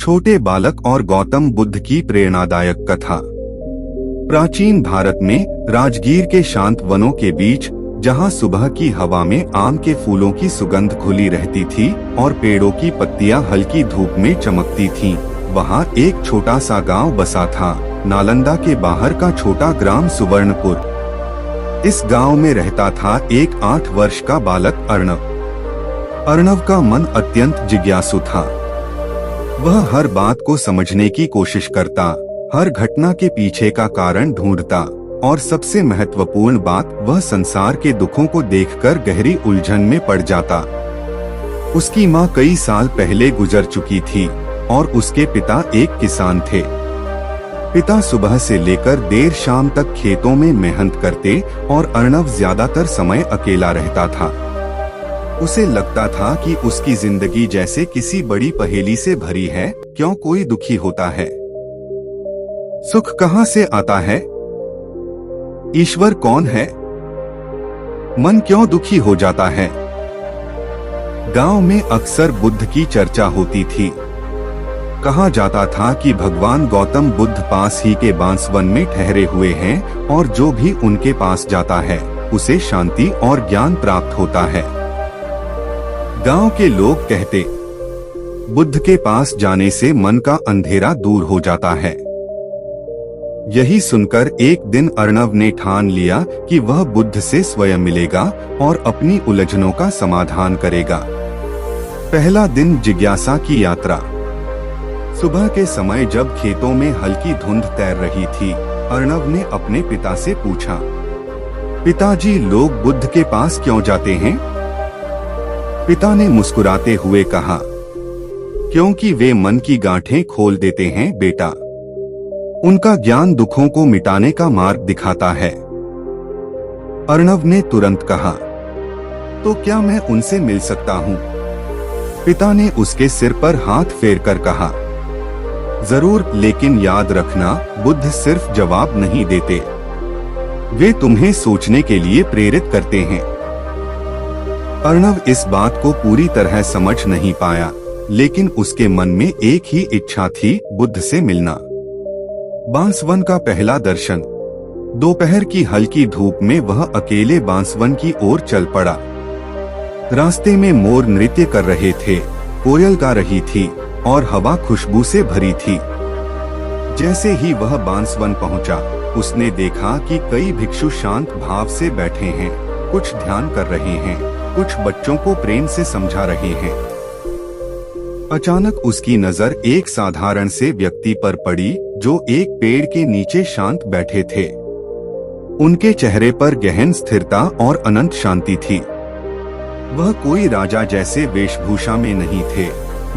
छोटे बालक और गौतम बुद्ध की प्रेरणादायक कथा। प्राचीन भारत में राजगीर के शांत वनों के बीच, जहां सुबह की हवा में आम के फूलों की सुगंध घुली रहती थी और पेड़ों की पत्तियां हल्की धूप में चमकती थीं, वहां एक छोटा सा गांव बसा था, नालंदा के बाहर का छोटा ग्राम सुवर्णपुर। इस गांव में रहता था एक 8 वर्ष का बालक अर्णव। अर्णव का मन अत्यंत जिज्ञासु था। वह हर बात को समझने की कोशिश करता, हर घटना के पीछे का कारण ढूंढता और सबसे महत्वपूर्ण बात, वह संसार के दुखों को देखकर गहरी उलझन में पड़ जाता। उसकी माँ कई साल पहले गुजर चुकी थी और उसके पिता एक किसान थे। पिता सुबह से लेकर देर शाम तक खेतों में मेहनत करते और अर्णव ज्यादातर समय अकेला रहता था। उसे लगता था कि उसकी जिंदगी जैसे किसी बड़ी पहेली से भरी है। क्यों कोई दुखी होता है? सुख कहां से आता है? ईश्वर कौन है? मन क्यों दुखी हो जाता है? गांव में अक्सर बुद्ध की चर्चा होती थी। कहा जाता था कि भगवान गौतम बुद्ध पास ही के बांसवन में ठहरे हुए हैं और जो भी उनके पास जाता है उसे शांति और ज्ञान प्राप्त होता है। गांव के लोग कहते, बुद्ध के पास जाने से मन का अंधेरा दूर हो जाता है। यही सुनकर एक दिन अर्णव ने ठान लिया कि वह बुद्ध से स्वयं मिलेगा और अपनी उलझनों का समाधान करेगा। पहला दिन जिज्ञासा की यात्रा। सुबह के समय जब खेतों में हल्की धुंध तैर रही थी, अर्णव ने अपने पिता से पूछा, पिताजी, लोग बुद्ध के पास क्यों जाते हैं? पिता ने मुस्कुराते हुए कहा, क्योंकि वे मन की गांठें खोल देते हैं बेटा। उनका ज्ञान दुखों को मिटाने का मार्ग दिखाता है। अर्णव ने तुरंत कहा, तो क्या मैं उनसे मिल सकता हूँ? पिता ने उसके सिर पर हाथ फेरकर कहा, जरूर, लेकिन याद रखना, बुद्ध सिर्फ जवाब नहीं देते, वे तुम्हें सोचने के लिए प्रेरित करते हैं। अर्णव इस बात को पूरी तरह समझ नहीं पाया, लेकिन उसके मन में एक ही इच्छा थी, बुद्ध से मिलना। बांसवन का पहला दर्शन। दोपहर की हल्की धूप में वह अकेले बांसवन की ओर चल पड़ा। रास्ते में मोर नृत्य कर रहे थे, कोयल गा रही थी और हवा खुशबू से भरी थी। जैसे ही वह बांसवन पहुंचा, उसने देखा कि कई भिक्षु शांत भाव से बैठे हैं, कुछ ध्यान कर रहे हैं, कुछ बच्चों को प्रेम से समझा रहे हैं। अचानक उसकी नजर एक साधारण से व्यक्ति पर पड़ी जो एक पेड़ के नीचे शांत बैठे थे। उनके चेहरे पर गहन स्थिरता और अनंत शांति थी। वह कोई राजा जैसे वेशभूषा में नहीं थे,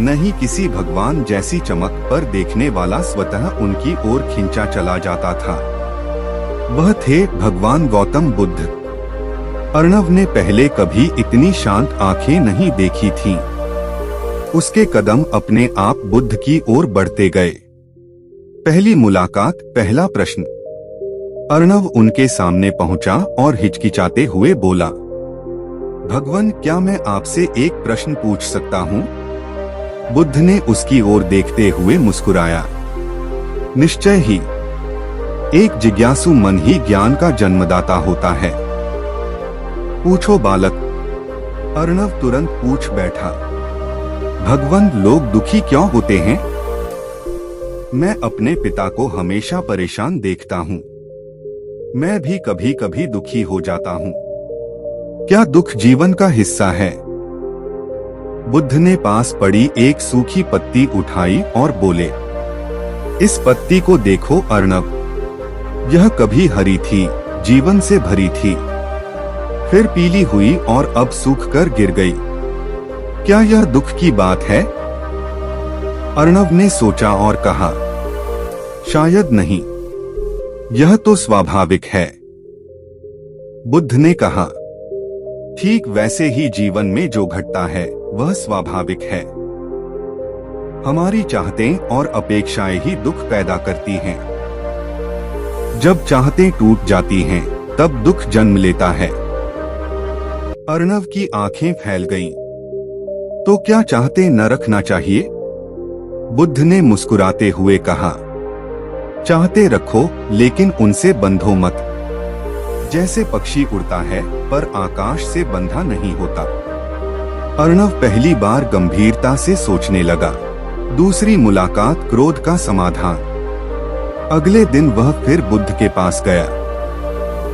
न ही किसी भगवान जैसी चमक, पर देखने वाला स्वतः उनकी ओर खिंचा चला जाता था। वह थे भगवान गौतम बुद्ध। अर्णव ने पहले कभी इतनी शांत आंखें नहीं देखी थीं। उसके कदम अपने आप बुद्ध की ओर बढ़ते गए। पहली मुलाकात, पहला प्रश्न। अर्णव उनके सामने पहुंचा और हिचकिचाते हुए बोला, भगवान, क्या मैं आपसे एक प्रश्न पूछ सकता हूं? बुद्ध ने उसकी ओर देखते हुए मुस्कुराया, निश्चय ही। एक जिज्ञासु मन ही ज्ञान का जन्मदाता होता है। पूछो बालक। अर्णव तुरंत पूछ बैठा, भगवान, लोग दुखी क्यों होते हैं? मैं अपने पिता को हमेशा परेशान देखता हूँ। मैं भी कभी कभी दुखी हो जाता हूँ। क्या दुख जीवन का हिस्सा है? बुद्ध ने पास पड़ी एक सूखी पत्ती उठाई और बोले, इस पत्ती को देखो अर्णव, यह कभी हरी थी, जीवन से भरी थी, फिर पीली हुई और अब सूख कर गिर गई। क्या यह दुख की बात है? अर्णव ने सोचा और कहा, शायद नहीं, यह तो स्वाभाविक है। बुद्ध ने कहा, ठीक वैसे ही जीवन में जो घटता है वह स्वाभाविक है। हमारी चाहतें और अपेक्षाएं ही दुख पैदा करती हैं। जब चाहतें टूट जाती हैं, तब दुख जन्म लेता है। अर्णव की आंखें फैल गईं। तो क्या चाहते न रखना चाहिए? बुद्ध ने मुस्कुराते हुए कहा, चाहते रखो लेकिन उनसे बंधो मत। जैसे पक्षी उड़ता है पर आकाश से बंधा नहीं होता। अर्णव पहली बार गंभीरता से सोचने लगा। दूसरी मुलाकात, क्रोध का समाधान। अगले दिन वह फिर बुद्ध के पास गया।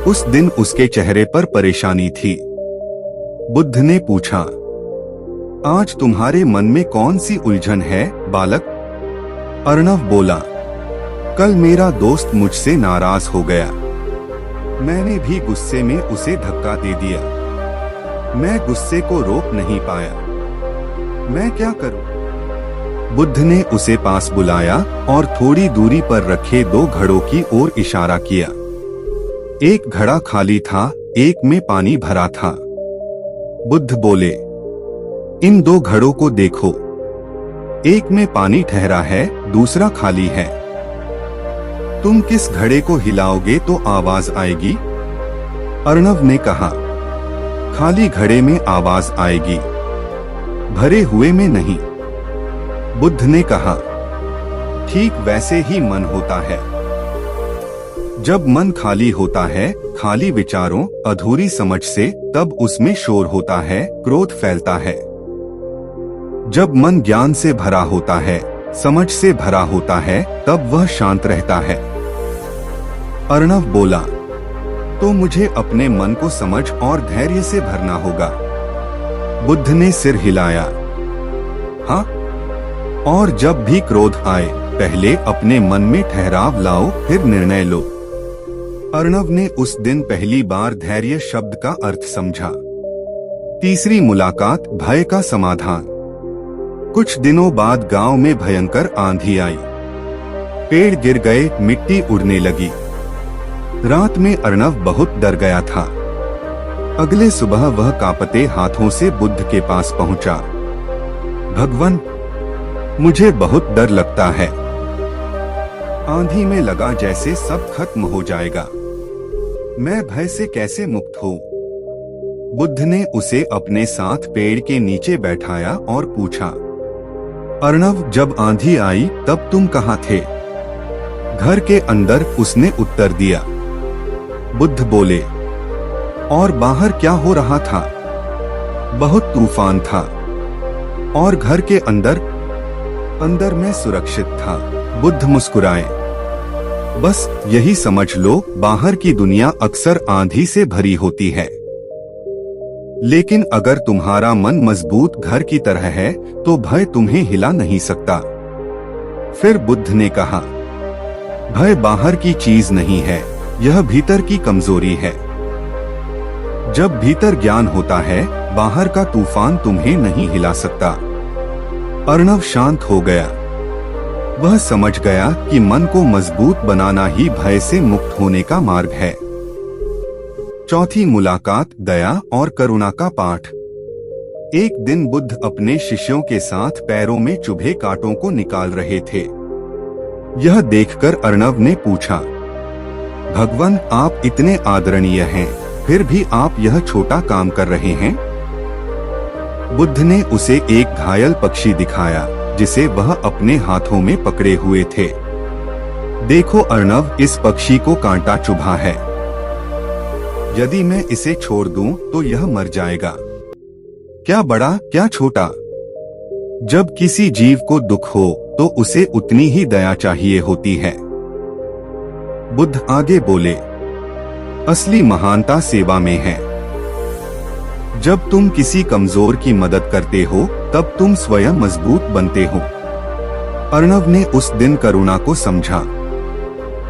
उस दिन उसके चेहरे पर परेशानी थी। बुद्ध ने पूछा, आज तुम्हारे मन में कौन सी उलझन है बालक? अर्णव बोला, कल मेरा दोस्त मुझसे नाराज हो गया। मैंने भी गुस्से में उसे धक्का दे दिया। मैं गुस्से को रोक नहीं पाया। मैं क्या करूं? बुद्ध ने उसे पास बुलाया और थोड़ी दूरी पर रखे 2 घड़ों की ओर इशारा किया। एक घड़ा खाली था, एक में पानी भरा था। बुद्ध बोले, इन 2 घड़ों को देखो। एक में पानी ठहरा है, दूसरा खाली है। तुम किस घड़े को हिलाओगे तो आवाज आएगी? अर्णव ने कहा, खाली घड़े में आवाज आएगी, भरे हुए में नहीं। बुद्ध ने कहा, ठीक वैसे ही मन होता है। जब मन खाली होता है, खाली विचारों, अधूरी समझ से, तब उसमें शोर होता है, क्रोध फैलता है। जब मन ज्ञान से भरा होता है, समझ से भरा होता है, तब वह शांत रहता है। अर्णव बोला, तो मुझे अपने मन को समझ और धैर्य से भरना होगा। बुद्ध ने सिर हिलाया, हाँ। और जब भी क्रोध आए, पहले अपने मन में ठहराव लाओ, फिर निर्णय लो। अर्णव ने उस दिन पहली बार धैर्य शब्द का अर्थ समझा। तीसरी मुलाकात, भय का समाधान। कुछ दिनों बाद गांव में भयंकर आंधी आई। पेड़ गिर गए, मिट्टी उड़ने लगी। रात में अर्णव बहुत डर गया था। अगले सुबह वह कांपते हाथों से बुद्ध के पास पहुंचा। भगवान, मुझे बहुत डर लगता है। आंधी में लगा जैसे सब खत्म हो जाएगा। मैं भय से कैसे मुक्त हूँ? बुद्ध ने उसे अपने साथ पेड़ के नीचे बैठाया और पूछा, अर्णव, जब आंधी आई तब तुम कहाँ थे? घर के अंदर, उसने उत्तर दिया। बुद्ध बोले, और बाहर क्या हो रहा था? बहुत तूफान था। और घर के अंदर? अंदर मैं सुरक्षित था। बुद्ध मुस्कुराए, बस यही समझ लो, बाहर की दुनिया अक्सर आंधी से भरी होती है, लेकिन अगर तुम्हारा मन मजबूत घर की तरह है तो भय तुम्हें हिला नहीं सकता। फिर बुद्ध ने कहा, भय बाहर की चीज नहीं है, यह भीतर की कमजोरी है। जब भीतर ज्ञान होता है, बाहर का तूफान तुम्हें नहीं हिला सकता। अर्णव शांत हो गया। वह समझ गया कि मन को मजबूत बनाना ही भय से मुक्त होने का मार्ग है। चौथी मुलाकात, दया और करुणा का पाठ। एक दिन बुद्ध अपने शिष्यों के साथ पैरों में चुभे कांटों को निकाल रहे थे। यह देखकर अर्णव ने पूछा, भगवान, आप इतने आदरणीय हैं, फिर भी आप यह छोटा काम कर रहे हैं? बुद्ध ने उसे एक घायल पक्षी दिखाया जिसे वह अपने हाथों में पकड़े हुए थे। देखो अर्णव, इस पक्षी को कांटा चुभा है। यदि मैं इसे छोड़ दूं तो यह मर जाएगा। क्या बड़ा, क्या छोटा। जब किसी जीव को दुख हो तो उसे उतनी ही दया चाहिए होती है। बुद्ध आगे बोले, असली महानता सेवा में है। जब तुम किसी कमजोर की मदद करते हो तब तुम स्वयं मजबूत बनते हो। अर्णव ने उस दिन करुणा को समझा।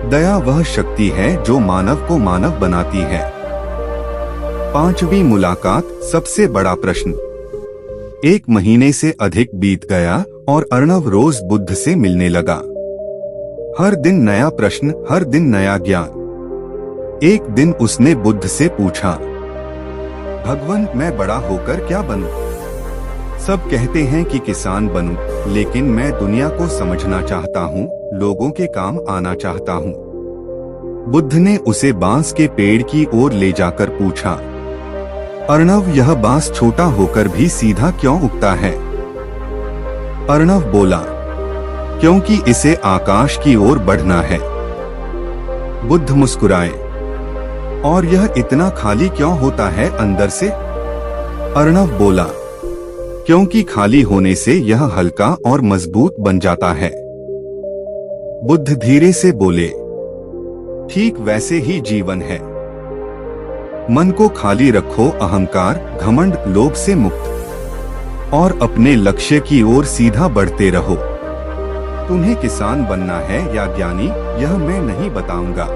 दया वह शक्ति है जो मानव को मानव बनाती है। पांचवी मुलाकात, सबसे बड़ा प्रश्न। 1 महीने से अधिक बीत गया और अर्णव रोज बुद्ध से मिलने लगा। हर दिन नया प्रश्न, हर दिन नया ज्ञान। एक दिन उसने बुद्ध से पूछा, भगवान, मैं बड़ा होकर क्या बनूं? सब कहते हैं कि किसान बनूं, लेकिन मैं दुनिया को समझना चाहता हूं, लोगों के काम आना चाहता हूं। बुद्ध ने उसे बांस के पेड़ की ओर ले जाकर पूछा, अर्णव, यह बांस छोटा होकर भी सीधा क्यों उगता है? अर्णव बोला, क्योंकि इसे आकाश की ओर बढ़ना है। बुद्ध मुस्कुराए, और यह इतना खाली क्यों होता है अंदर से? अर्णव बोला, क्योंकि खाली होने से यह हल्का और मजबूत बन जाता है। बुद्ध धीरे से बोले, ठीक वैसे ही जीवन है। मन को खाली रखो अहंकार, घमंड, लोभ से मुक्त, और अपने लक्ष्य की ओर सीधा बढ़ते रहो। तुम्हें किसान बनना है या ज्ञानी, यह मैं नहीं बताऊंगा,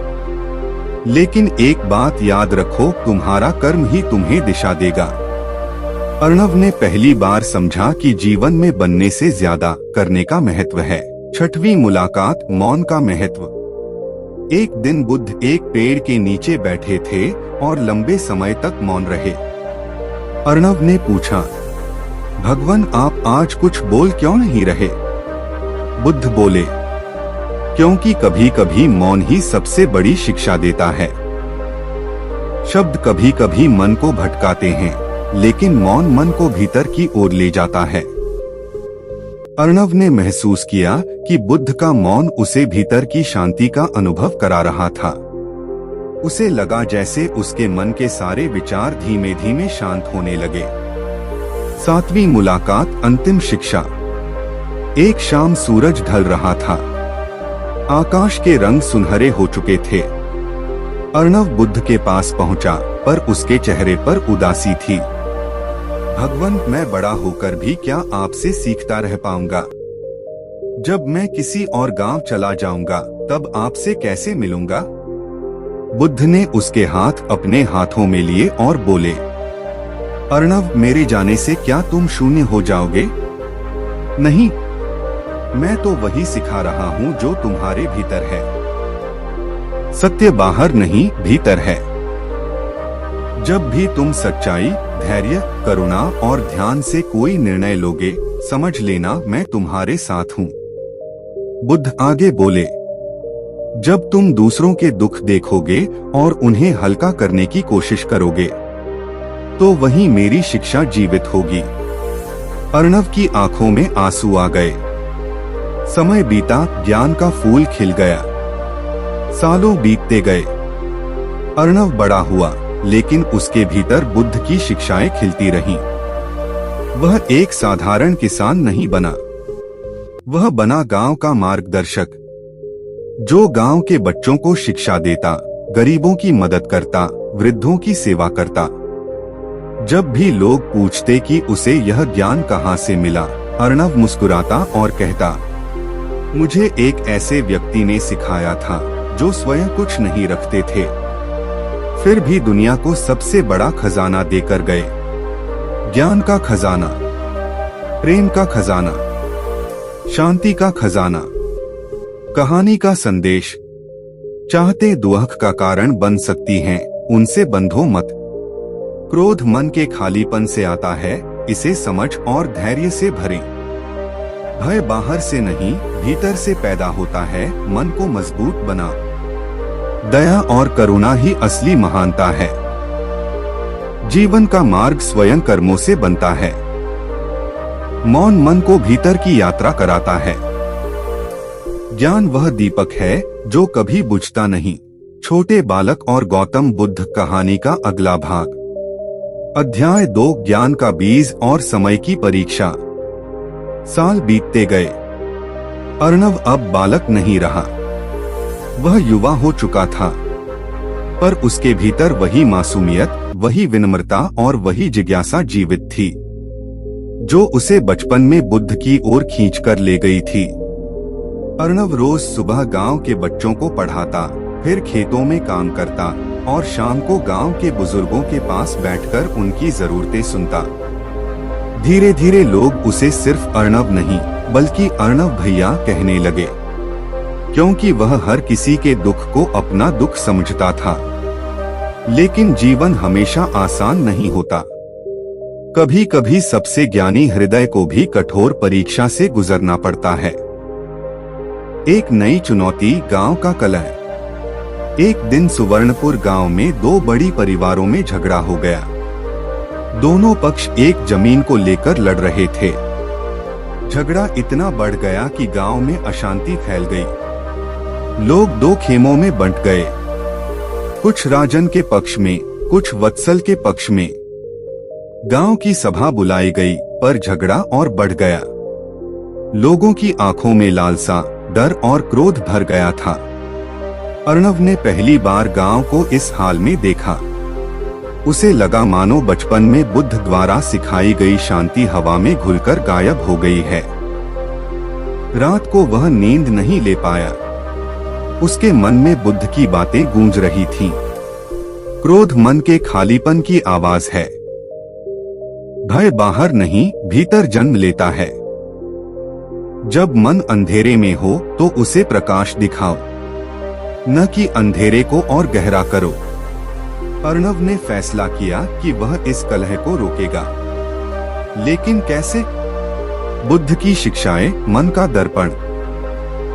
लेकिन एक बात याद रखो, तुम्हारा कर्म ही तुम्हें दिशा देगा। अर्णव ने पहली बार समझा कि जीवन में बनने से ज्यादा करने का महत्व है। छठवीं मुलाकात, मौन का महत्व। एक दिन बुद्ध एक पेड़ के नीचे बैठे थे और लंबे समय तक मौन रहे। अर्णव ने पूछा, भगवान आप आज कुछ बोल क्यों नहीं रहे? बुद्ध बोले, क्योंकि कभी कभी मौन ही सबसे बड़ी शिक्षा देता है। शब्द कभी कभी मन को भटकाते हैं, लेकिन मौन मन को भीतर की ओर ले जाता है। अर्णव ने महसूस किया कि बुद्ध का मौन उसे भीतर की शांति का अनुभव करा रहा था। उसे लगा जैसे उसके मन के सारे विचार धीमे धीमे शांत होने लगे। सातवीं मुलाकात, अंतिम शिक्षा। एक शाम सूरज ढल रहा था। आकाश के रंग सुनहरे हो चुके थे। अर्णव बुद्ध के पास पहुंचा, पर उसके चेहरे पर उदासी थी। भगवान, मैं बड़ा होकर भी क्या आपसे सीखता रह पाऊंगा? जब मैं किसी और गांव चला जाऊंगा, तब आपसे कैसे मिलूंगा? बुद्ध ने उसके हाथ अपने हाथों में लिए और बोले, अर्णव, मेरे जाने से क्या तुम शून्य हो जाओगे? नहीं, मैं तो वही सिखा रहा हूँ जो तुम्हारे भीतर है। सत्य बाहर नहीं, भीतर है। जब भी तुम सच्चाई, धैर्य, करुणा और ध्यान से कोई निर्णय लोगे, समझ लेना मैं तुम्हारे साथ हूँ। बुद्ध आगे बोले, जब तुम दूसरों के दुख देखोगे और उन्हें हल्का करने की कोशिश करोगे, तो वहीं मेरी शिक्षा जीवित होगी। अर्णव की आंखों में आंसू आ गए। समय बीता, ज्ञान का फूल खिल गया। सालों बीतते गए। अर्णव बड़ा हुआ, लेकिन उसके भीतर बुद्ध की शिक्षाएं खिलती रहीं। वह एक साधारण किसान नहीं बना, वह बना गांव का मार्गदर्शक, जो गांव के बच्चों को शिक्षा देता, गरीबों की मदद करता, वृद्धों की सेवा करता। जब भी लोग पूछते कि उसे यह ज्ञान कहां से मिला, अर्णव मुस्कुराता और कहता, मुझे एक ऐसे व्यक्ति ने सिखाया था जो स्वयं कुछ नहीं रखते थे, फिर भी दुनिया को सबसे बड़ा खजाना देकर गए। ज्ञान का खजाना, प्रेम का खजाना, शांति का खजाना, कहानी का संदेश। चाहते दुख का कारण बन सकती हैं, उनसे बंधो मत। क्रोध मन के खालीपन से आता है, इसे समझ और धैर्य से भरें। भय बाहर से नहीं, भीतर से पैदा होता है, मन को मजबूत बना। दया और करुणा ही असली महानता है। जीवन का मार्ग स्वयं कर्मों से बनता है। मौन मन को भीतर की यात्रा कराता है। ज्ञान वह दीपक है जो कभी बुझता नहीं। छोटे बालक और गौतम बुद्ध कहानी का अगला भाग। अध्याय 2, ज्ञान का बीज और समय की परीक्षा। साल बीतते गए। अर्णव अब बालक नहीं रहा, वह युवा हो चुका था, पर उसके भीतर वही मासूमियत, वही विनम्रता और वही जिज्ञासा जीवित थी, जो उसे बचपन में बुद्ध की ओर खींचकर ले गई थी। अर्णव रोज सुबह गांव के बच्चों को पढ़ाता, फिर खेतों में काम करता और शाम को गांव के बुजुर्गों के पास बैठकर उनकी जरूरतें सुनता। धीरे धीरे लोग उसे सिर्फ अर्णव नहीं, बल्कि अर्णव भैया कहने लगे, क्योंकि वह हर किसी के दुख को अपना दुख समझता था। लेकिन जीवन हमेशा आसान नहीं होता। कभी कभी सबसे ज्ञानी हृदय को भी कठोर परीक्षा से गुजरना पड़ता है। एक नई चुनौती, गांव का कलह। एक दिन सुवर्णपुर गांव में 2 बड़ी परिवारों में झगड़ा हो गया। दोनों पक्ष एक जमीन को लेकर लड़ रहे थे। झगड़ा इतना बढ़ गया कि गांव में अशांति फैल गई। लोग दो खेमों में बंट गए, कुछ राजन के पक्ष में, कुछ वत्सल के पक्ष में। गांव की सभा बुलाई गई, पर झगड़ा और बढ़ गया। लोगों की आंखों में लालसा, डर और क्रोध भर गया था। अर्णव ने पहली बार गांव को इस हाल में देखा। उसे लगा मानो बचपन में बुद्ध द्वारा सिखाई गई शांति हवा में घुलकर गायब हो गई है। रात को वह नींद नहीं ले पाया। उसके मन में बुद्ध की बातें गूंज रही थीं। क्रोध मन के खालीपन की आवाज है। भय बाहर नहीं, भीतर जन्म लेता है। जब मन अंधेरे में हो तो उसे प्रकाश दिखाओ, न कि अंधेरे को और गहरा करो। अर्णव ने फैसला किया कि वह इस कलह को रोकेगा। लेकिन कैसे? बुद्ध की शिक्षाएं, मन का दर्पण।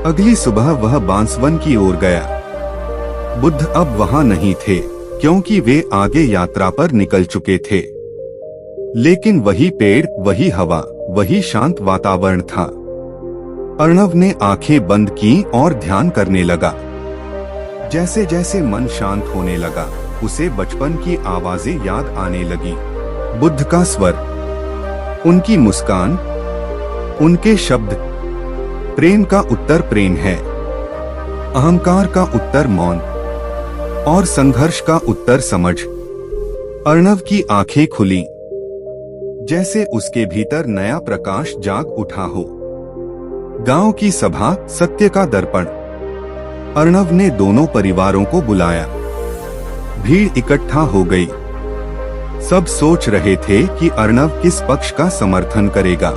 अगली सुबह वह बांसवन की ओर गया। बुद्ध अब वहां नहीं थे, क्योंकि वे आगे यात्रा पर निकल चुके थे। लेकिन वही पेड़, वही हवा, वही शांत वातावरण था। अर्णव ने आंखें बंद की और ध्यान करने लगा। जैसे जैसे मन शांत होने लगा, उसे बचपन की आवाजें याद आने लगी। बुद्ध का स्वर, उनकी मुस्कान, उनके शब्द। प्रेम का उत्तर प्रेम है, अहंकार का उत्तर मौन, और संघर्ष का उत्तर समझ। अर्णव की आंखें खुली, जैसे उसके भीतर नया प्रकाश जाग उठा हो। गांव की सभा, सत्य का दर्पण। अर्णव ने दोनों परिवारों को बुलाया। भीड़ इकट्ठा हो गई। सब सोच रहे थे कि अर्णव किस पक्ष का समर्थन करेगा।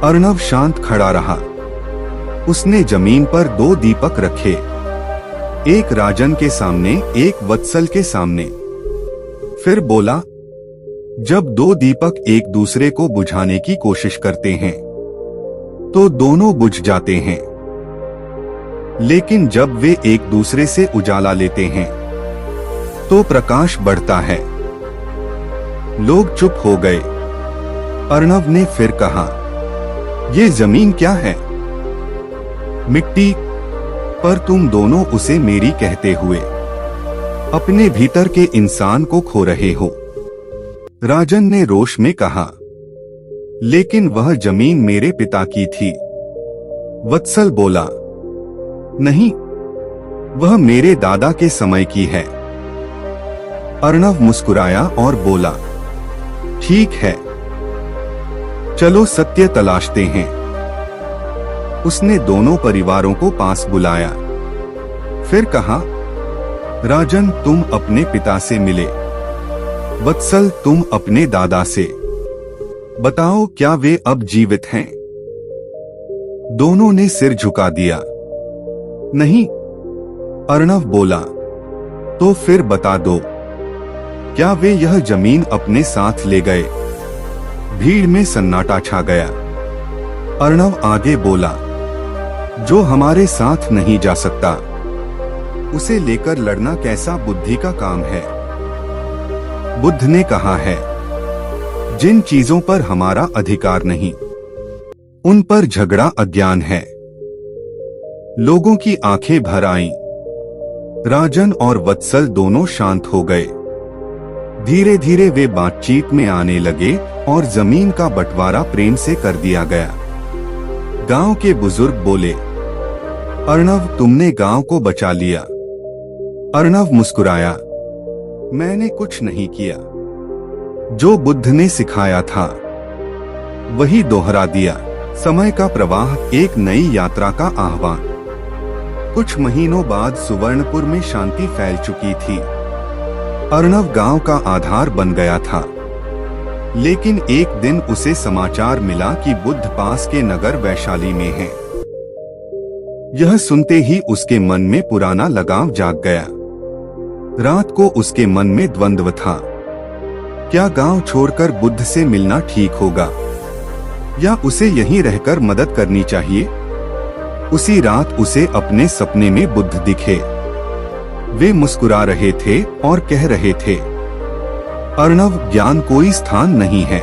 अर्णव शांत खड़ा रहा। उसने जमीन पर दो दीपक रखे, एक राजन के सामने, एक वत्सल के सामने। फिर बोला, जब दो दीपक एक दूसरे को बुझाने की कोशिश करते हैं तो दोनों बुझ जाते हैं, लेकिन जब वे एक दूसरे से उजाला लेते हैं तो प्रकाश बढ़ता है। लोग चुप हो गए। अर्णव ने फिर कहा, ये जमीन क्या है? मिट्टी, पर तुम दोनों उसे मेरी कहते हुए अपने भीतर के इंसान को खो रहे हो। राजन ने रोष में कहा, लेकिन वह जमीन मेरे पिता की थी। वत्सल बोला, नहीं, वह मेरे दादा के समय की है। अर्णव मुस्कुराया और बोला, ठीक है, चलो सत्य तलाशते हैं। उसने दोनों परिवारों को पास बुलाया। फिर कहा, राजन तुम अपने पिता से मिले, वत्सल तुम अपने दादा से। बताओ, क्या वे अब जीवित हैं? दोनों ने सिर झुका दिया। नहीं, अर्णव बोला, तो फिर बता दो, क्या वे यह जमीन अपने साथ ले गए? भीड़ में सन्नाटा छा गया। अर्णव आगे बोला, जो हमारे साथ नहीं जा सकता, उसे लेकर लड़ना कैसा बुद्धि का काम है? बुद्ध ने कहा है, जिन चीजों पर हमारा अधिकार नहीं, उन पर झगड़ा अज्ञान है। लोगों की आंखें भर आईं। राजन और वत्सल दोनों शांत हो गए। धीरे धीरे वे बातचीत में आने लगे और जमीन का बंटवारा प्रेम से कर दिया गया। गांव के बुजुर्ग बोले, अर्णव तुमने गांव को बचा लिया। अर्णव मुस्कुराया, मैंने कुछ नहीं किया। जो बुद्ध ने सिखाया था वही दोहरा दिया। समय का प्रवाह, एक नई यात्रा का आह्वान। कुछ महीनों बाद सुवर्णपुर में शांति फैल चुकी थी। अर्णव गांव का आधार बन गया था। लेकिन एक दिन उसे समाचार मिला कि बुद्ध पास के नगर वैशाली में है। यह सुनते ही उसके मन में पुराना लगाव जाग गया। रात को उसके मन में द्वंद्व था। क्या गांव छोड़कर बुद्ध से मिलना ठीक होगा, या उसे यहीं रहकर मदद करनी चाहिए? उसी रात उसे अपने सपने में बुद्ध दिखे। वे मुस्कुरा रहे थे और कह रहे थे, अर्णव, ज्ञान कोई स्थान नहीं है,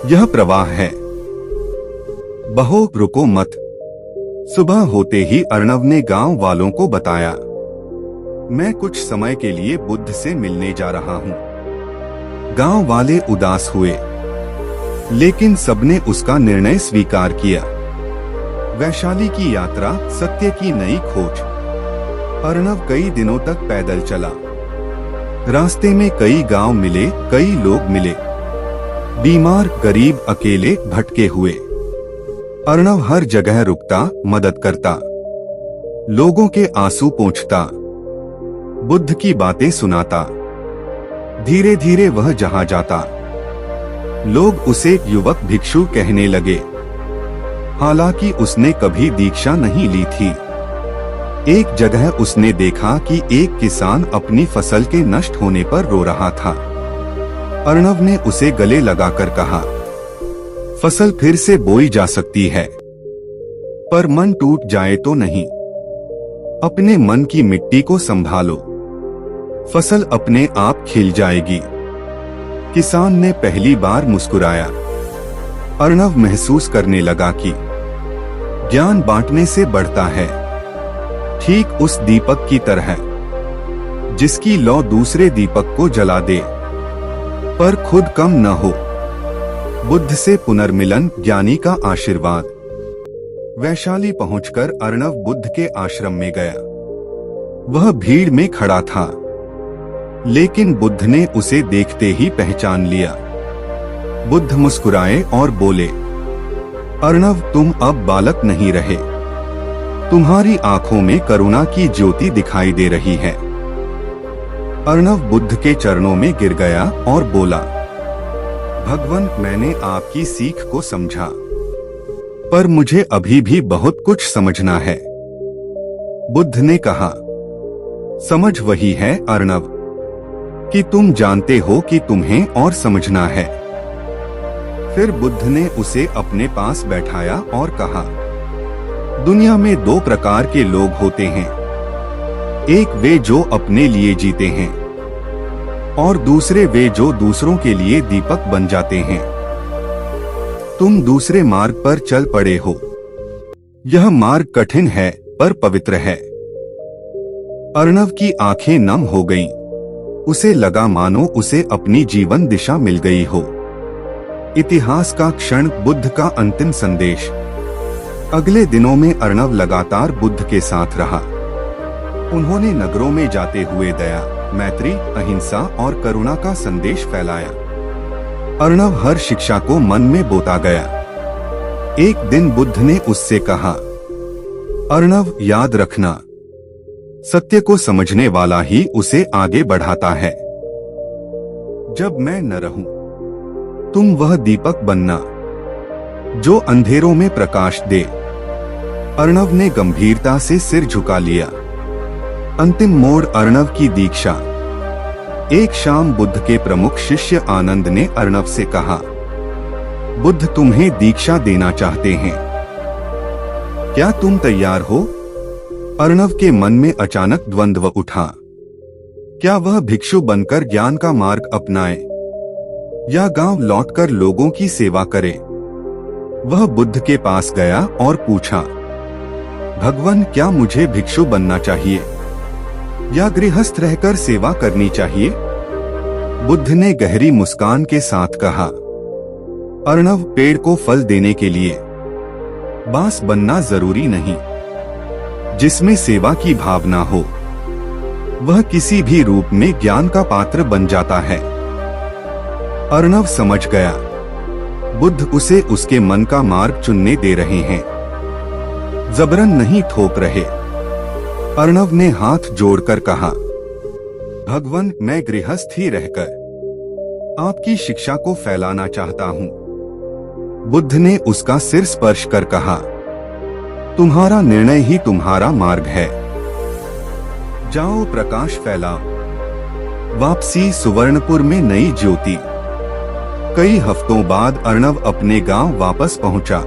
यह प्रवाह है। बहो रुको मत। सुबह होते ही अर्णव ने गांव वालों को बताया, मैं कुछ समय के लिए बुद्ध से मिलने जा रहा हूँ। गांव वाले उदास हुए, लेकिन सबने उसका निर्णय स्वीकार किया। वैशाली की यात्रा, सत्य की नई खोज। अर्णव कई दिनों तक पैदल चला। रास्ते में कई गांव मिले, कई लोग मिले, बीमार, गरीब, अकेले, भटके हुए। अर्णव हर जगह रुकता, मदद करता, लोगों के आंसू पोंछता, बुद्ध की बातें सुनाता। धीरे धीरे वह जहां जाता, लोग उसे युवक भिक्षु कहने लगे। हालांकि उसने कभी दीक्षा नहीं ली थी। एक जगह उसने देखा कि एक किसान अपनी फसल के नष्ट होने पर रो रहा था। अर्णव ने उसे गले लगाकर कहा, फसल फिर से बोई जा सकती है, पर मन टूट जाए तो नहीं। अपने मन की मिट्टी को संभालो, फसल अपने आप खिल जाएगी। किसान ने पहली बार मुस्कुराया। अर्णव महसूस करने लगा कि ज्ञान बांटने से बढ़ता है, ठीक उस दीपक की तरह जिसकी लौ दूसरे दीपक को जला दे, पर खुद कम न हो। बुद्ध से पुनर्मिलन, ज्ञानी का आशीर्वाद। वैशाली पहुंचकर अर्णव बुद्ध के आश्रम में गया। वह भीड़ में खड़ा था, लेकिन बुद्ध ने उसे देखते ही पहचान लिया। बुद्ध मुस्कुराए और बोले, अर्णव, तुम अब बालक नहीं रहे। तुम्हारी आंखों में करुणा की ज्योति दिखाई दे रही है। अर्णव बुद्ध के चरणों में गिर गया और बोला, भगवान, मैंने आपकी सीख को समझा, पर मुझे अभी भी बहुत कुछ समझना है। बुद्ध ने कहा, समझ वही है अर्णव कि तुम जानते हो कि तुम्हें और समझना है। फिर बुद्ध ने उसे अपने पास बैठाया और कहा, दुनिया में दो प्रकार के लोग होते हैं। एक वे जो अपने लिए जीते हैं, और दूसरे वे जो दूसरों के लिए दीपक बन जाते हैं। तुम दूसरे मार्ग पर चल पड़े हो। यह मार्ग कठिन है पर पवित्र है। अर्णव की आंखें नम हो गईं। उसे लगा मानो उसे अपनी जीवन दिशा मिल गई हो। इतिहास का क्षण, बुद्ध का अंतिम संदेश। अगले दिनों में अर्णव लगातार बुद्ध के साथ रहा। उन्होंने नगरों में जाते हुए दया, मैत्री, अहिंसा और करुणा का संदेश फैलाया। अर्णव हर शिक्षा को मन में बोता गया। एक दिन बुद्ध ने उससे कहा, अर्णव, याद रखना, सत्य को समझने वाला ही उसे आगे बढ़ाता है। जब मैं न रहूं, तुम वह दीपक बनना जो अंधेरों में प्रकाश दे। अर्णव ने गंभीरता से सिर झुका लिया। अंतिम मोड़, अर्णव की दीक्षा। एक शाम बुद्ध के प्रमुख शिष्य आनंद ने अर्णव से कहा, बुद्ध तुम्हें दीक्षा देना चाहते हैं, क्या तुम तैयार हो? अर्णव के मन में अचानक द्वंद्व उठा। क्या वह भिक्षु बनकर ज्ञान का मार्ग अपनाए, या गांव लौटकर लोगों की सेवा करे? वह बुद्ध के पास गया और पूछा, भगवान, क्या मुझे भिक्षु बनना चाहिए या गृहस्थ रहकर सेवा करनी चाहिए? बुद्ध ने गहरी मुस्कान के साथ कहा, अर्णव, पेड़ को फल देने के लिए बांस बनना जरूरी नहीं। जिसमें सेवा की भावना हो, वह किसी भी रूप में ज्ञान का पात्र बन जाता है। अर्णव समझ गया, बुद्ध उसे उसके मन का मार्ग चुनने दे रहे हैं, जबरन नहीं थोप रहे। अर्णव ने हाथ जोड़कर कहा, भगवान, मैं गृहस्थ ही रहकर आपकी शिक्षा को फैलाना चाहता हूँ। बुद्ध ने उसका सिर स्पर्श कर कहा, तुम्हारा निर्णय ही तुम्हारा मार्ग है। जाओ, प्रकाश फैलाओ। वापसी, सुवर्णपुर में नई ज्योति। कई हफ्तों बाद अर्णव अपने गांव वापस पहुंचा।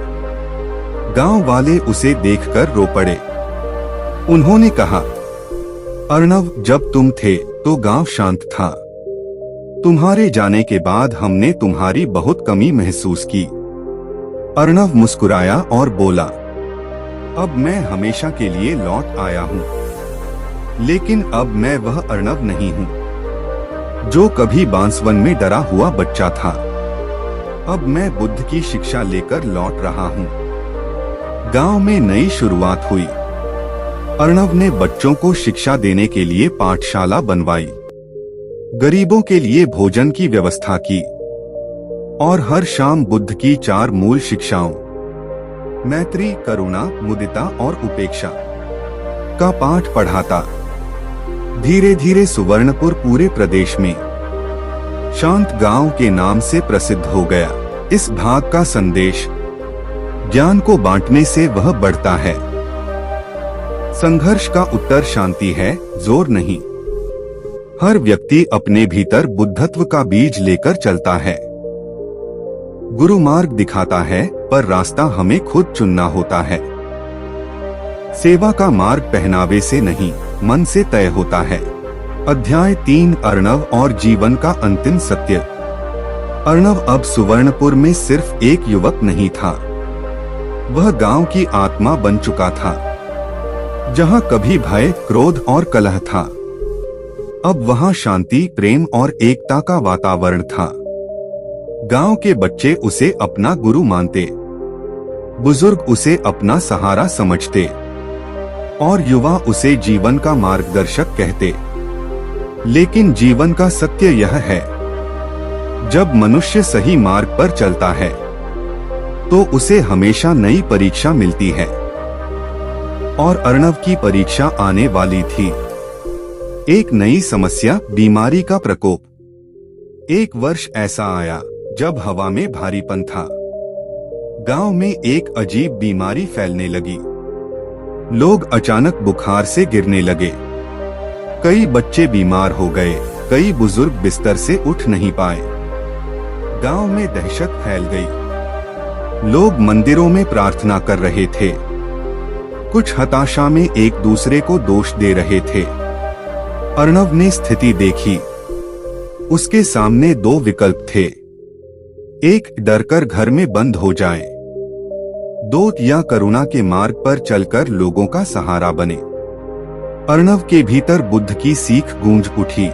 गांव वाले उसे देखकर रो पड़े। उन्होंने कहा, अर्णव, जब तुम थे तो गांव शांत था। तुम्हारे जाने के बाद हमने तुम्हारी बहुत कमी महसूस की। अर्णव मुस्कुराया और बोला, अब मैं हमेशा के लिए लौट आया हूँ, लेकिन अब मैं वह अर्णव नहीं हूँ जो कभी बांसवन में डरा हुआ बच्चा था। अब मैं बुद्ध की शिक्षा लेकर लौट रहा हूँ। गांव में नई शुरुआत हुई। अर्णव ने बच्चों को शिक्षा देने के लिए पाठशाला बनवाई, गरीबों के लिए भोजन की व्यवस्था की और हर शाम बुद्ध की 4 मूल शिक्षाओं मैत्री, करुणा, मुदिता और उपेक्षा का पाठ पढ़ाता। धीरे धीरे सुवर्णपुर पूरे प्रदेश में शांत गांव के नाम से प्रसिद्ध हो गया। इस भाग का संदेश, ज्ञान को बांटने से वह बढ़ता है। संघर्ष का उत्तर शांति है, जोर नहीं। हर व्यक्ति अपने भीतर बुद्धत्व का बीज लेकर चलता है। गुरु मार्ग दिखाता है, पर रास्ता हमें खुद चुनना होता है। सेवा का मार्ग पहनावे से नहीं, मन से तय होता है। अध्याय 3, अर्णव और जीवन का अंतिम सत्य। अर्णव अब सुवर्णपुर में सिर्फ एक युवक नहीं था, वह गांव की आत्मा बन चुका था। जहां कभी भय, क्रोध और कलह था, अब वहां शांति, प्रेम और एकता का वातावरण था। गांव के बच्चे उसे अपना गुरु मानते, बुजुर्ग उसे अपना सहारा समझते और युवा उसे जीवन का मार्गदर्शक कहते। लेकिन जीवन का सत्य यह है, जब मनुष्य सही मार्ग पर चलता है तो उसे हमेशा नई परीक्षा मिलती है। और अर्णव की परीक्षा आने वाली थी। एक नई समस्या, बीमारी का प्रकोप। एक वर्ष ऐसा आया जब हवा में भारीपन था। गांव में एक अजीब बीमारी फैलने लगी। लोग अचानक बुखार से गिरने लगे। कई बच्चे बीमार हो गए, कई बुजुर्ग बिस्तर से उठ नहीं पाए। गांव में दहशत फैल गई। लोग मंदिरों में प्रार्थना कर रहे थे, कुछ हताशा में एक दूसरे को दोष दे रहे थे। अर्णव ने स्थिति देखी। उसके सामने 2 विकल्प थे। एक, डरकर घर में बंद हो जाए। 2, या करुणा के मार्ग पर चलकर लोगों का सहारा बने। अर्णव के भीतर बुद्ध की सीख गूंज उठी।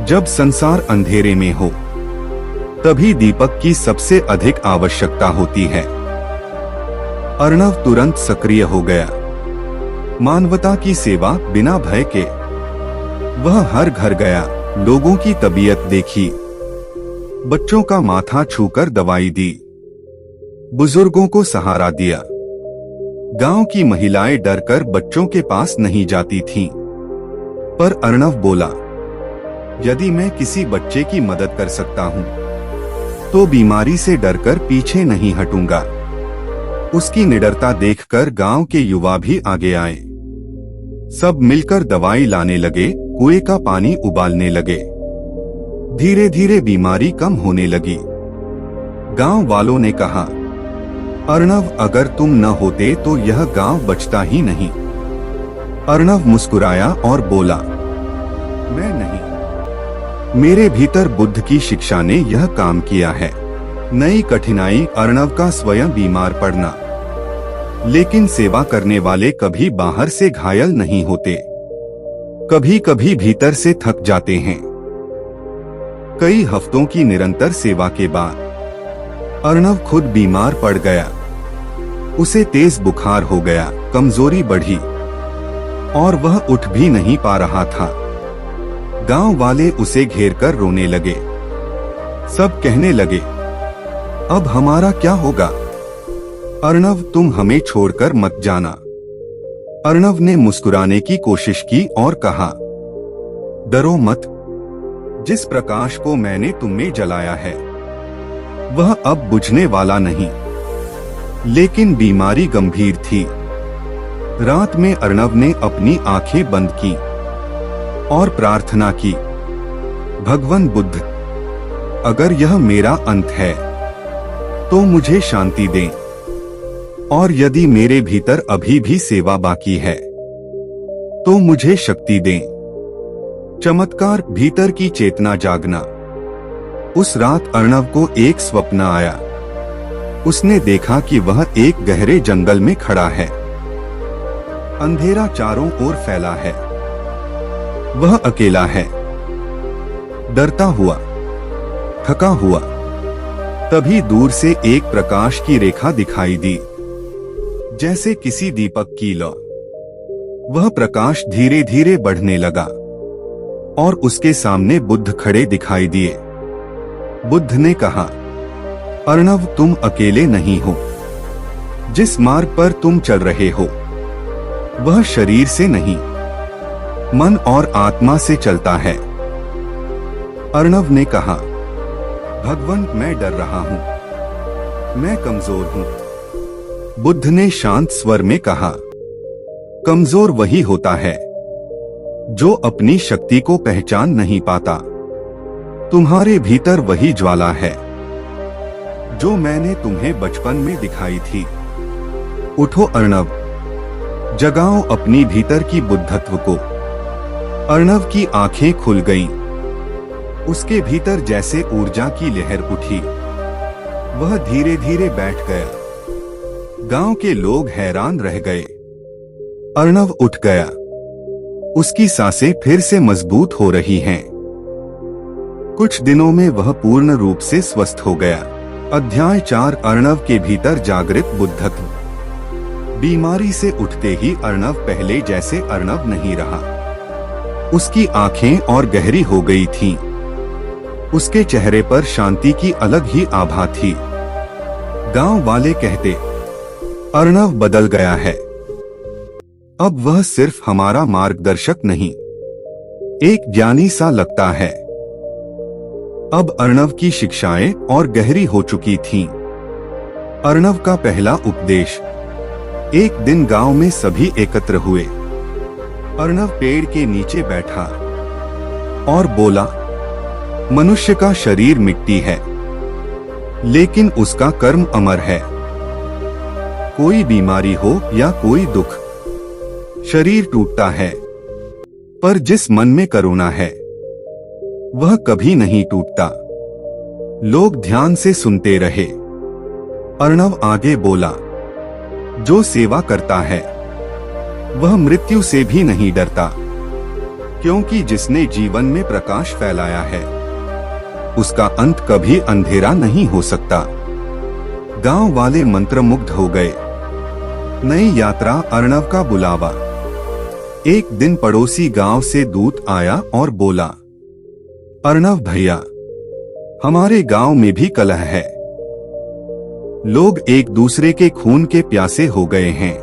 जब संसार अंधेरे में हो, तभी दीपक की सबसे अधिक आवश्यकता होती है। अर्णव तुरंत सक्रिय हो गया। मानवता की सेवा, बिना भय के। वह हर घर गया, लोगों की तबीयत देखी, बच्चों का माथा छूकर दवाई दी, बुजुर्गों को सहारा दिया। गांव की महिलाएं डरकर बच्चों के पास नहीं जाती थीं। पर अर्णव बोला, यदि मैं किसी बच्चे की मदद कर सकता हूं, तो बीमारी से डरकर पीछे नहीं हटूंगा। उसकी निडरता देखकर गांव के युवा भी आगे आए। सब मिलकर दवाई लाने लगे, कुएं का पानी उबालने लगे। धीरे धीरे बीमारी कम होने लगी। गांव वालों ने कहा, अर्णव, अगर तुम न होते तो यह गांव बचता ही नहीं। अर्णव मुस्कुराया और बोला, मैं नहीं, मेरे भीतर बुद्ध की शिक्षा ने यह काम किया है। नई कठिनाई, अर्णव का स्वयं बीमार पड़ना। लेकिन सेवा करने वाले कभी बाहर से घायल नहीं होते, कभी कभी भीतर से थक जाते हैं। कई हफ्तों की निरंतर सेवा के बाद अर्णव खुद बीमार पड़ गया। उसे तेज बुखार हो गया, कमजोरी बढ़ी और वह उठ भी नहीं पा रहा था। गांव वाले उसे घेरकर रोने लगे। सब कहने लगे, अब हमारा क्या होगा? अर्णव, तुम हमें छोड़कर मत जाना। अर्णव ने मुस्कुराने की कोशिश की और कहा, डरो मत। जिस प्रकाश को मैंने तुम में जलाया है, वह अब बुझने वाला नहीं। लेकिन बीमारी गंभीर थी। रात में अर्णव ने अपनी आंखें बंद की और प्रार्थना की, भगवान बुद्ध, अगर यह मेरा अंत है तो मुझे शांति दें, और यदि मेरे भीतर अभी भी सेवा बाकी है तो मुझे शक्ति दें। चमत्कार, भीतर की चेतना जागना। उस रात अर्णव को एक स्वप्न आया। उसने देखा कि वह एक गहरे जंगल में खड़ा है। अंधेरा चारों ओर फैला है। वह अकेला है, डरता हुआ, थका हुआ। तभी दूर से एक प्रकाश की रेखा दिखाई दी, जैसे किसी दीपक की लौ। वह प्रकाश धीरे धीरे बढ़ने लगा और उसके सामने बुद्ध खड़े दिखाई दिए। बुद्ध ने कहा, अर्णव, तुम अकेले नहीं हो। जिस मार्ग पर तुम चल रहे हो वह शरीर से नहीं, मन और आत्मा से चलता है। अर्णव ने कहा, भगवान, मैं डर रहा हूं, मैं कमजोर हूं। बुद्ध ने शांत स्वर में कहा, कमजोर वही होता है जो अपनी शक्ति को पहचान नहीं पाता। तुम्हारे भीतर वही ज्वाला है जो मैंने तुम्हें बचपन में दिखाई थी। उठो अर्णव, जगाओ अपनी भीतर की बुद्धत्व को। अर्णव की आंखें खुल गईं। उसके भीतर जैसे ऊर्जा की लहर उठी। वह धीरे धीरे बैठ गया। गांव के लोग हैरान रह गए। अर्णव उठ गया। उसकी सांसें फिर से मजबूत हो रही हैं। कुछ दिनों में वह पूर्ण रूप से स्वस्थ हो गया। अध्याय 4, अर्णव के भीतर जागृत बुद्धत्व। बीमारी से उठते ही अर्णव पहले जैसे अर्णव नहीं रहा। उसकी आंखें और गहरी हो गई थीं। उसके चेहरे पर शांति की अलग ही आभा थी। गांव वाले कहते, अर्णव बदल गया है। अब वह सिर्फ हमारा मार्गदर्शक नहीं, एक ज्ञानी सा लगता है। अब अर्णव की शिक्षाएं और गहरी हो चुकी थीं। अर्णव का पहला उपदेश। एक दिन गांव में सभी एकत्र हुए। अर्णव पेड़ के नीचे बैठा और बोला, मनुष्य का शरीर मिट्टी है, लेकिन उसका कर्म अमर है। कोई बीमारी हो या कोई दुख, शरीर टूटता है, पर जिस मन में करुणा है वह कभी नहीं टूटता। लोग ध्यान से सुनते रहे। अर्णव आगे बोला, जो सेवा करता है वह मृत्यु से भी नहीं डरता, क्योंकि जिसने जीवन में प्रकाश फैलाया है उसका अंत कभी अंधेरा नहीं हो सकता। गांव वाले मंत्रमुग्ध हो गए। नई यात्रा, अर्णव का बुलावा। एक दिन पड़ोसी गांव से दूत आया और बोला, अर्णव भैया, हमारे गांव में भी कलह है। लोग एक दूसरे के खून के प्यासे हो गए हैं।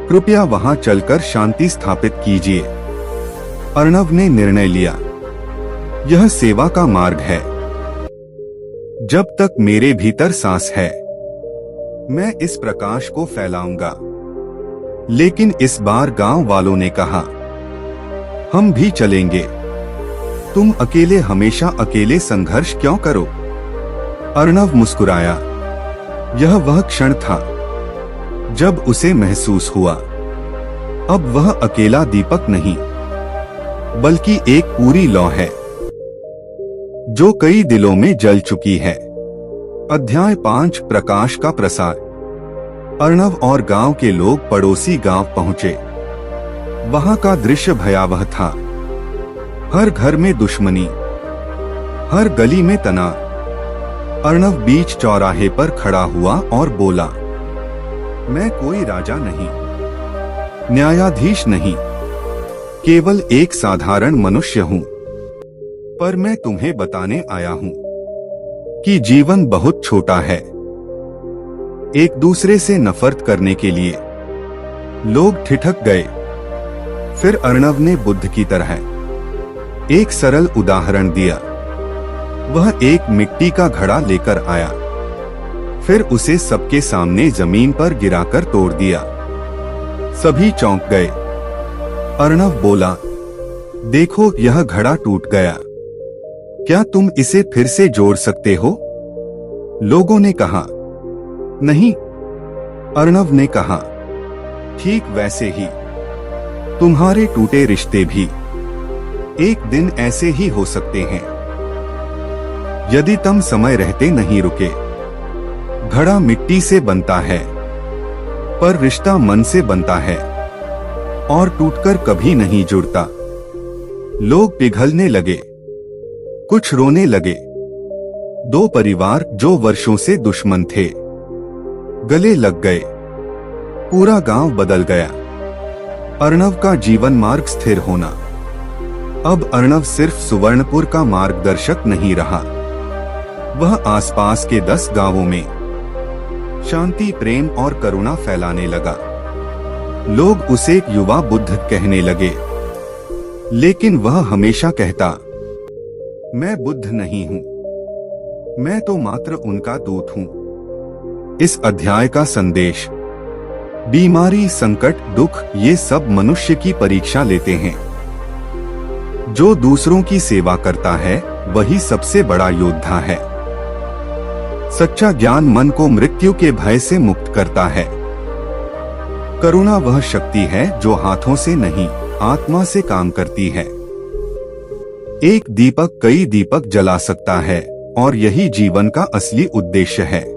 कृपया वहां चलकर शांति स्थापित कीजिए। अर्णव ने निर्णय लिया, यह सेवा का मार्ग है। जब तक मेरे भीतर सांस है मैं इस प्रकाश को फैलाऊंगा। लेकिन इस बार गांव वालों ने कहा, हम भी चलेंगे। तुम अकेले हमेशा अकेले संघर्ष क्यों करो? अर्णव मुस्कुराया। यह वह क्षण था जब उसे महसूस हुआ, अब वह अकेला दीपक नहीं, बल्कि एक पूरी लौ है जो कई दिलों में जल चुकी है। अध्याय 5, प्रकाश का प्रसार। अर्णव और गांव के लोग पड़ोसी गांव पहुंचे। वहां का दृश्य भयावह था। हर घर में दुश्मनी, हर गली में तनाव। अर्णव बीच चौराहे पर खड़ा हुआ और बोला, मैं कोई राजा नहीं, न्यायाधीश नहीं, केवल एक साधारण मनुष्य हूं। पर मैं तुम्हें बताने आया हूं कि जीवन बहुत छोटा है। एक दूसरे से नफरत करने के लिए लोग ठिठक गए। फिर अर्णव ने बुद्ध की तरह एक सरल उदाहरण दिया। वह एक मिट्टी का घड़ा लेकर आया, फिर उसे सबके सामने जमीन पर गिराकर तोड़ दिया। सभी चौंक गए। अर्णव बोला, देखो, यह घड़ा टूट गया। क्या तुम इसे फिर से जोड़ सकते हो? लोगों ने कहा, नहीं। अर्णव ने कहा, ठीक वैसे ही तुम्हारे टूटे रिश्ते भी एक दिन ऐसे ही हो सकते हैं, यदि तुम समय रहते नहीं रुके। घड़ा मिट्टी से बनता है, पर रिश्ता मन से बनता है और टूटकर कभी नहीं जुड़ता। लोग पिघलने लगे, कुछ रोने लगे। दो परिवार जो वर्षों से दुश्मन थे, गले लग गए। पूरा गांव बदल गया। अर्णव का जीवन मार्ग स्थिर होना। अब अर्णव सिर्फ सुवर्णपुर का मार्गदर्शक नहीं रहा, वह आसपास के 10 गांवों में शांति, प्रेम और करुणा फैलाने लगा। लोग उसे युवा बुद्ध कहने लगे, लेकिन वह हमेशा कहता, मैं बुद्ध नहीं हूं, मैं तो मात्र उनका दूत हूं। इस अध्याय का संदेश: बीमारी, संकट, दुख, ये सब मनुष्य की परीक्षा लेते हैं। जो दूसरों की सेवा करता है वही सबसे बड़ा योद्धा है। सच्चा ज्ञान मन को मृत्यु के भय से मुक्त करता है। करुणा वह शक्ति है जो हाथों से नहीं, आत्मा से काम करती है। एक दीपक कई दीपक जला सकता है और यही जीवन का असली उद्देश्य है।